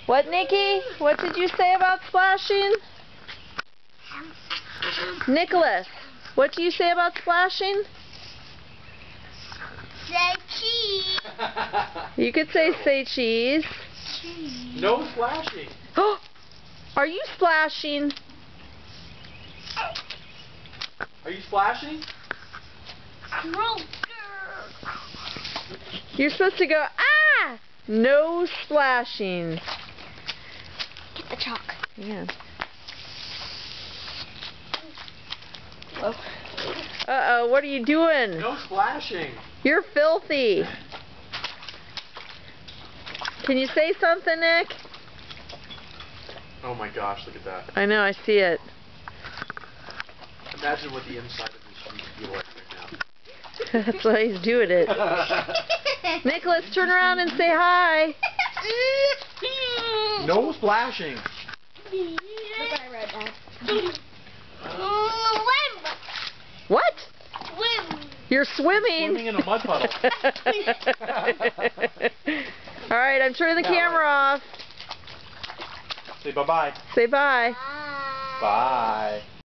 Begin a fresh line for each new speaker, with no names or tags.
What, Nikki? What did you say about splashing? Nicholas, what do you say about splashing?
Say cheese.
You could say cheese.
No splashing.
Oh, are you splashing?
Are you splashing?
You're supposed to go, ah! No splashing.
Get the chalk.
Yeah. Uh-oh, what are you doing?
No splashing.
You're filthy. Can you say something, Nick?
Oh my gosh, look at that.
I know, I see it.
Imagine what the inside of this sheet feels like right now.
That's why he's doing it. Nicholas, turn around and say hi.
No splashing.
Look what I wrote down.
What?
Swim.
You're swimming.
Swimming in a mud puddle.
All right, I'm turning the camera off.
Say bye-bye.
Say bye.
Bye.